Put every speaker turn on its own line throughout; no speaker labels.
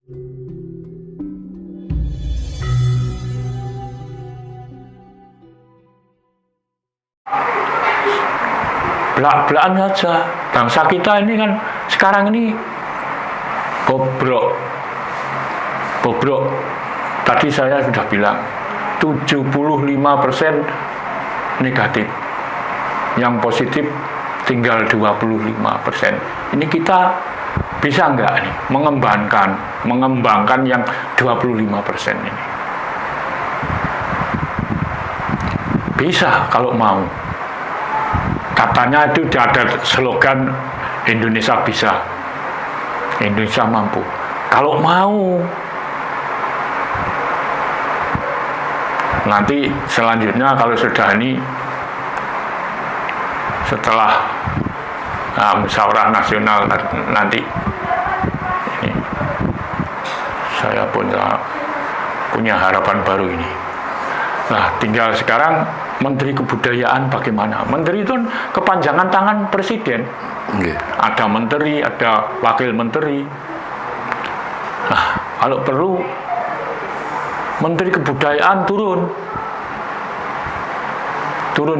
Belak-belakan saja. Bangsa kita ini kan sekarang ini bobrok. Tadi saya sudah bilang 75% negatif. Yang positif tinggal 25%. Ini kita bisa nggak nih mengembangkan yang 25% ini? Bisa kalau mau. Katanya itu ada slogan Indonesia bisa, Indonesia mampu. Kalau mau. Nanti selanjutnya kalau sudah ini, setelah musyawarah nasional nanti, ini saya punya harapan baru ini. Nah, tinggal sekarang Menteri Kebudayaan bagaimana? Menteri itu kepanjangan tangan Presiden. Ada menteri, ada wakil menteri. Nah, kalau perlu Menteri Kebudayaan turun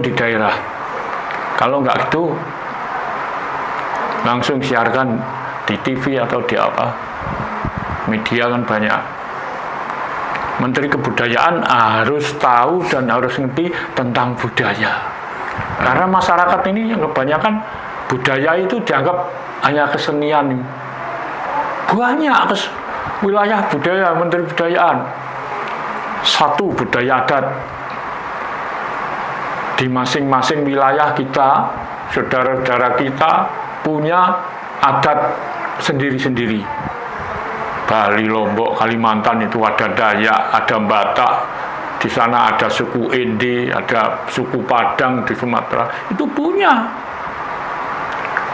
di daerah. Kalau nggak gitu, langsung siarkan di TV atau di apa. Media kan banyak. Menteri Kebudayaan harus tahu dan harus ngerti tentang budaya. Karena masyarakat ini yang kebanyakan budaya itu dianggap hanya kesenian. Banyak wilayah budaya, Menteri Kebudayaan. Satu budaya adat. Di masing-masing wilayah kita, saudara-saudara kita punya adat sendiri-sendiri. Bali, Lombok, Kalimantan itu ada Dayak, ada Batak, di sana ada suku Ende, ada suku Padang di Sumatera, itu punya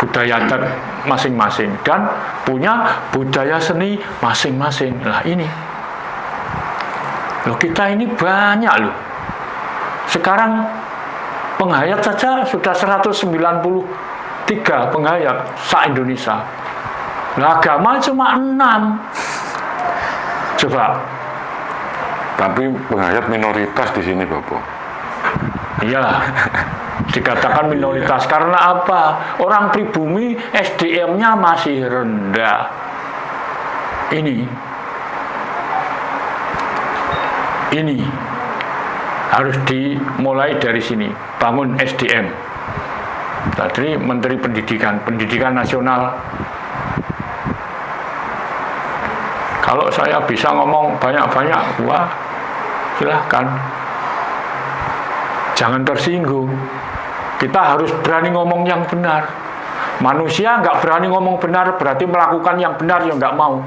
budaya adat masing-masing dan punya budaya seni masing-masing. Nah ini, loh kita ini banyak loh. Sekarang penghayat saja sudah 193 penghayat se-Indonesia. Nah, agama cuma 6. Coba.
Tapi penghayat minoritas di sini, Bapak.
Iya. Dikatakan minoritas karena apa? Orang pribumi SDM-nya masih rendah. Ini harus dimulai dari sini, bangun SDM. Tadi Menteri Pendidikan Nasional. Kalau saya bisa ngomong banyak-banyak, wah silahkan. Jangan tersinggung. Kita harus berani ngomong yang benar. Manusia nggak berani ngomong benar, berarti melakukan yang benar yang nggak mau.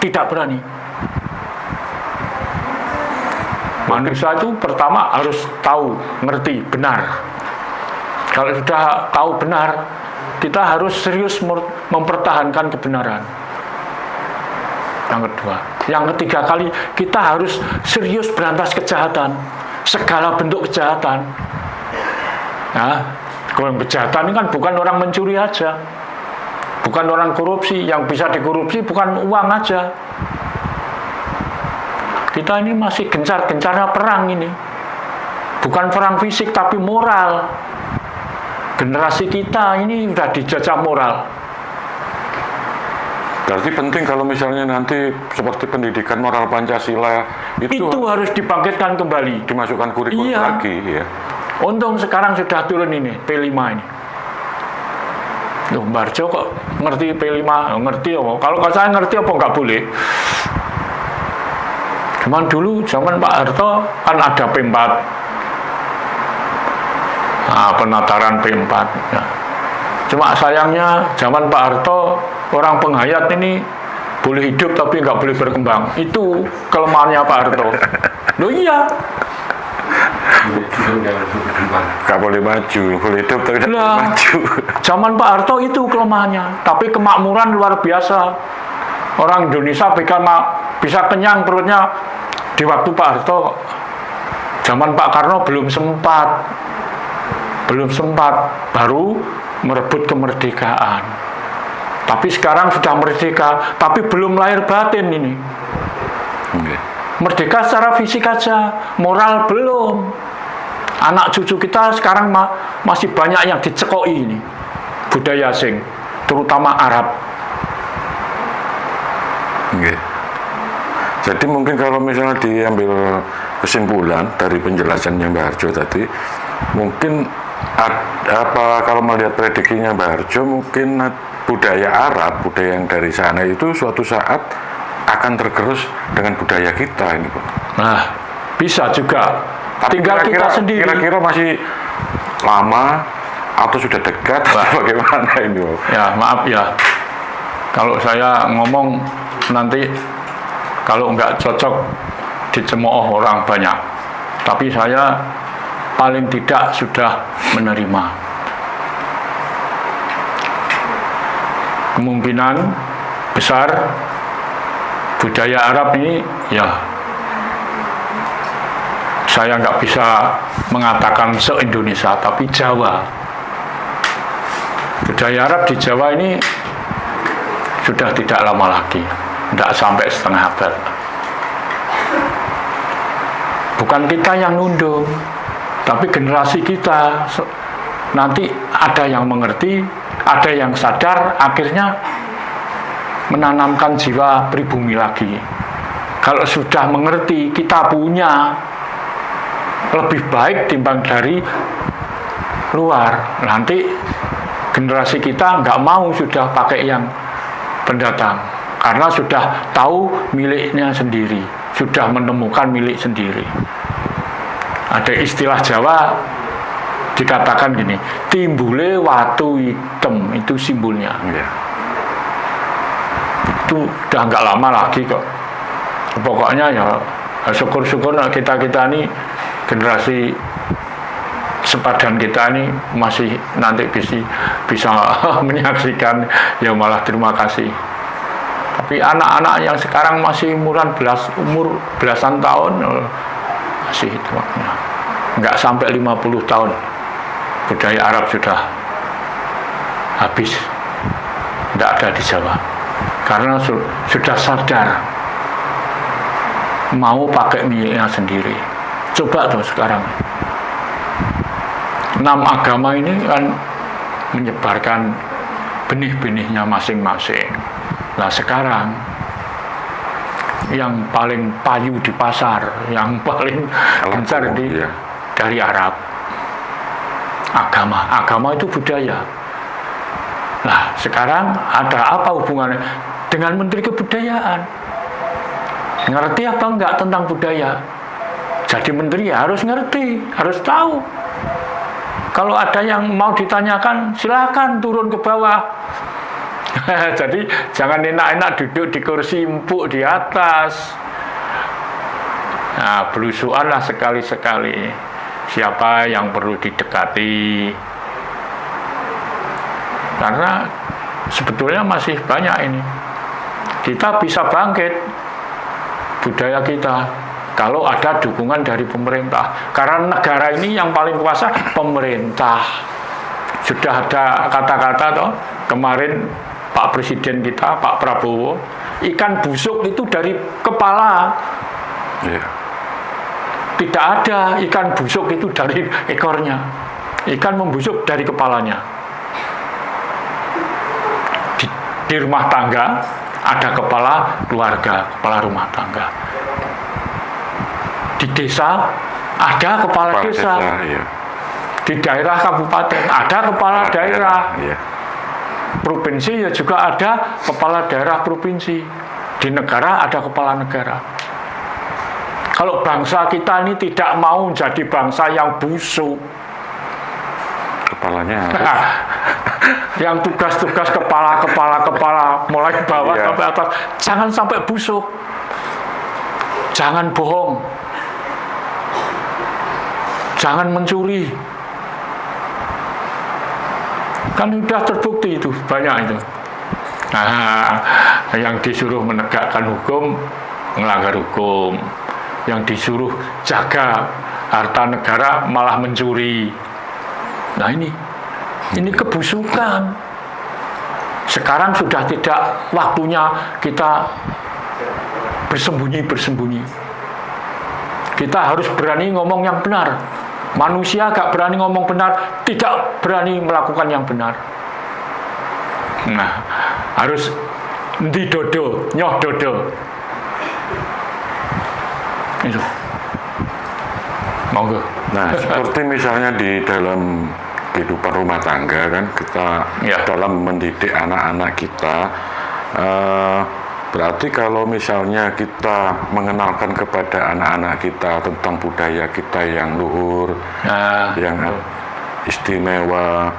Tidak berani. Manusia itu pertama harus tahu, ngerti, benar. Kalau sudah tahu benar, kita harus serius mempertahankan kebenaran. Yang kedua, yang ketiga kali kita harus serius berantas kejahatan, segala bentuk kejahatan. Nah, kalau kejahatan ini kan bukan orang mencuri aja, bukan orang korupsi. Yang bisa dikorupsi bukan uang aja. Kita ini masih gencar-gencarnya perang ini, bukan perang fisik tapi moral. Generasi kita ini sudah dijajah moral.
Berarti penting kalau misalnya nanti seperti pendidikan moral Pancasila itu
harus dibangkitkan kembali,
dimasukkan kurikulum lagi ya.
Untung sekarang sudah turun ini P5 ini. Loh, Barjo kok ngerti P5? Ngerti apa? Kalau saya ngerti apa nggak boleh? Cuman dulu zaman Pak Harto kan ada P4. Nah, penataran P4. Nah, cuma sayangnya zaman Pak Harto orang penghayat ini boleh hidup tapi nggak boleh berkembang. Itu kelemahannya Pak Harto. Loh iya.
Nggak boleh maju, boleh hidup tapi tidak boleh maju.
Zaman Pak Harto itu kelemahannya. Tapi kemakmuran luar biasa. Orang Indonesia bisa kenyang perutnya di waktu Pak Harto. Zaman Pak Karno belum sempat, baru merebut kemerdekaan. Tapi sekarang sudah merdeka, tapi belum lahir batin ini. Merdeka secara fisik aja, moral belum. Anak cucu kita sekarang masih banyak yang dicekoi ini, budaya asing, terutama Arab.
Jadi mungkin kalau misalnya diambil kesimpulan dari penjelasannya Mbak Harjo tadi, mungkin kalau melihat prediksinya Mbak Harjo, mungkin budaya Arab, budaya yang dari sana itu suatu saat akan tergerus dengan budaya kita ini, Pak.
Nah, bisa juga.
Tapi
tinggal kita sendiri.
Kira-kira masih lama atau sudah dekat atau bagaimana ini, Pak?
Ya, maaf ya. Kalau saya ngomong nanti kalau nggak cocok dicemooh orang banyak. Tapi saya paling tidak sudah menerima. Kemungkinan besar budaya Arab ini, ya saya nggak bisa mengatakan se-Indonesia, tapi Jawa. Budaya Arab di Jawa ini sudah tidak lama lagi, tidak sampai setengah abad. Bukan kita yang nundung, tapi generasi kita. Nanti ada yang mengerti, ada yang sadar, akhirnya menanamkan jiwa pribumi lagi. Kalau sudah mengerti, kita punya lebih baik timbang dari luar. Nanti generasi kita nggak mau sudah pakai yang pendatang, karena sudah tahu miliknya sendiri, sudah menemukan milik sendiri. Ada istilah Jawa dikatakan gini, timbule watu hitam, itu simbolnya. Itu udah nggak lama lagi kok. Pokoknya ya syukur-syukur kita ini generasi sepadan kita ini masih nanti bisa menyaksikan, ya malah terima kasih. Tapi anak-anak yang sekarang masih umur belasan tahun masih itu makanya. Nggak sampai 50 tahun budaya Arab sudah habis, tidak ada di Jawa, karena sudah sadar mau pakai miliknya sendiri. Coba tuh sekarang 6 agama ini kan menyebarkan benih-benihnya masing-masing. Nah sekarang yang paling payu di pasar, yang paling gencar dari Arab. Agama itu budaya. Nah sekarang ada apa hubungannya dengan Menteri Kebudayaan? Ngerti apa enggak tentang budaya? Jadi menteri ya harus ngerti, harus tahu. Kalau ada yang mau ditanyakan, silakan turun ke bawah. Jadi jangan enak-enak duduk di kursi empuk di atas. Nah, belusuanlah sekali-sekali. Siapa yang perlu didekati? Karena sebetulnya masih banyak ini. Kita bisa bangkit budaya kita kalau ada dukungan dari pemerintah. Karena negara ini yang paling kuasa pemerintah. Sudah ada kata-kata toh kemarin Pak Presiden kita, Pak Prabowo, ikan busuk itu dari kepala. Tidak ada ikan busuk itu dari ekornya. Ikan membusuk dari kepalanya. Di rumah tangga ada kepala keluarga, kepala rumah tangga. Di desa ada kepala desa. Di daerah kabupaten ada kepala daerah. Provinsi ya juga ada kepala daerah provinsi. Di negara ada kepala negara. Kalau bangsa kita ini tidak mau jadi bangsa yang busuk,
kepalanya
yang tugas-tugas kepala mulai bawah sampai atas, jangan sampai busuk, jangan bohong, jangan mencuri. Kan sudah terbukti itu, banyak itu. Nah, yang disuruh menegakkan hukum melanggar hukum, yang disuruh jaga harta negara malah mencuri. Nah ini kebusukan. Sekarang sudah tidak waktunya kita bersembunyi-bersembunyi. Kita harus berani ngomong yang benar. Manusia gak berani ngomong benar, tidak berani melakukan yang benar. Nah, harus di dodo, nyoh dodo. Itu. Monggo.
Nah, seperti misalnya di dalam kehidupan rumah tangga kan, kita dalam mendidik anak-anak kita, berarti kalau misalnya kita mengenalkan kepada anak-anak kita tentang budaya kita yang luhur, yang istimewa,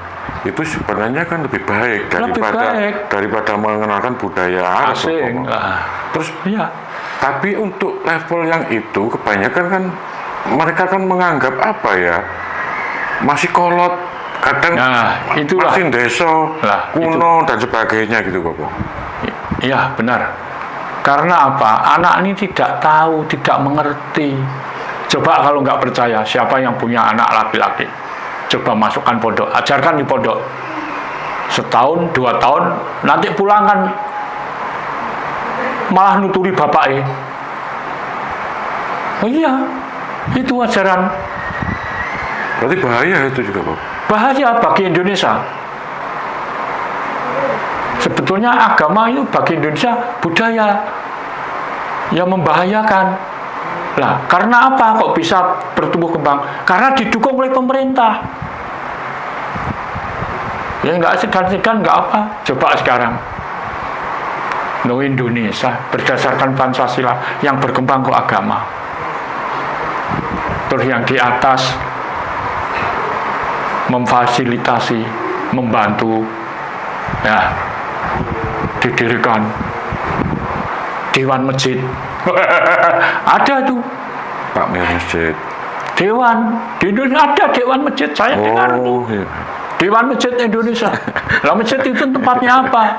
itu sebenarnya kan lebih baik daripada mengenalkan budaya asing. Terus tapi untuk level yang itu kebanyakan kan mereka kan menganggap apa ya, masih kolot, kadang masih deso, kuno dan sebagainya gitu Bapak.
Iya benar. Karena apa? Anak ini tidak tahu, tidak mengerti. Coba kalau nggak percaya, siapa yang punya anak laki-laki? Coba masukkan pondok, ajarkan di pondok. Setahun, 2 tahun, nanti pulang kan malah nuturi bapaknya. Oh iya, itu ajaran.
Berarti bahaya itu juga Pak?
Bahaya bagi Indonesia. Sebetulnya agama itu bagi Indonesia budaya yang membahayakan. Lah, karena apa kok bisa bertumbuh kembang? Karena didukung oleh pemerintah. Ya nggak segan-segan nggak apa. Coba sekarang, Indonesia berdasarkan Pancasila yang berkembang kok agama. Terus yang di atas memfasilitasi, membantu, ya didirikan dewan masjid. Ada tuh
Pak Masjid.
Dewan di Indonesia ada dewan masjid. Saya dengar tuh.
Iya.
Dewan Masjid Indonesia. Lah masjid itu tempatnya apa?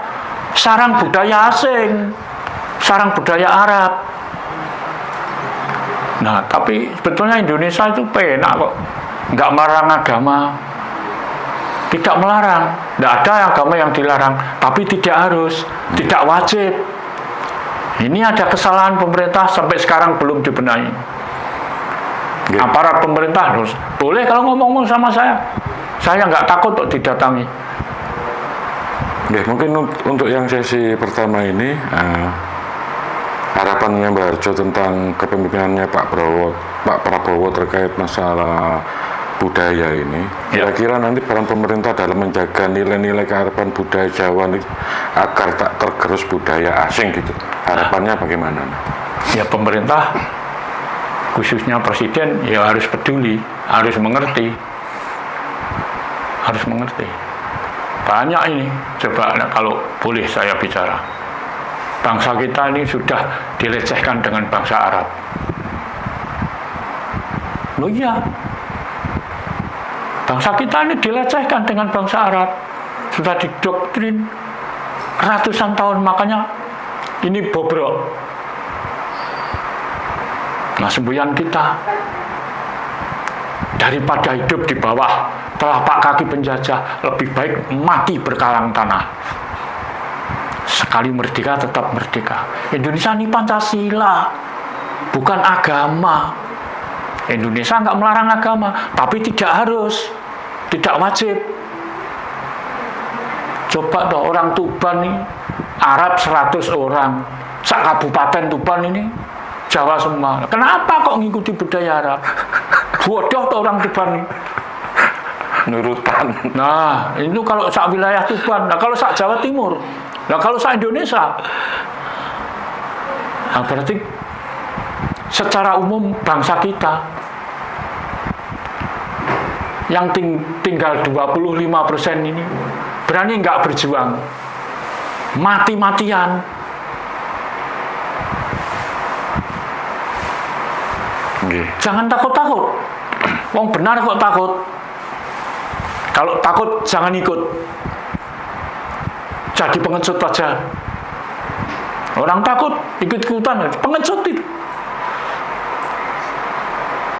Sarang budaya asing, sarang budaya Arab. Nah, tapi sebetulnya Indonesia itu penak kok, nggak melarang agama, tidak melarang, nggak ada agama yang dilarang, tapi tidak harus, tidak wajib. Ini ada kesalahan pemerintah sampai sekarang belum dibenahi. Aparat pemerintah harus boleh kalau ngomong sama saya nggak takut kok didatangi.
Mungkin untuk yang sesi pertama ini, harapannya Mbak Harjo tentang kepemimpinannya Pak Prabowo terkait masalah budaya ini, kira-kira nanti peran pemerintah dalam menjaga nilai-nilai kearifan budaya Jawa ini agar tak tergerus budaya asing gitu, harapannya bagaimana?
Ya pemerintah, khususnya presiden, ya harus peduli, harus mengerti. Banyak ini, coba kalau boleh saya bicara, bangsa kita ini sudah dilecehkan dengan bangsa Arab. Loh iya, bangsa kita ini dilecehkan dengan bangsa Arab, sudah didoktrin ratusan tahun, makanya ini bobrok. Nah, semboyan kita daripada hidup di bawah telapak kaki penjajah, lebih baik mati berkalang tanah. Sekali merdeka tetap merdeka. Indonesia ini Pancasila, bukan agama. Indonesia nggak melarang agama, tapi tidak harus, tidak wajib. Coba toh orang Tuban nih, Arab 100 orang, sak kabupaten Tuban ini Jawa semua. Kenapa kok ngikuti budaya Arab? Bodoh tuh orang Tuban nih.
Nurutan.
Nah, itu kalau sak wilayah Tuban. Nah, kalau sak Jawa Timur. Nah, kalau sak Indonesia. Nah, berarti secara umum bangsa kita yang tinggal 25% ini berani nggak berjuang, mati-matian. Jangan takut-takut. Wong benar kok takut. Kalau takut jangan ikut. Jadi pengecut aja. Orang takut ikut-ikutan, pengecut itu.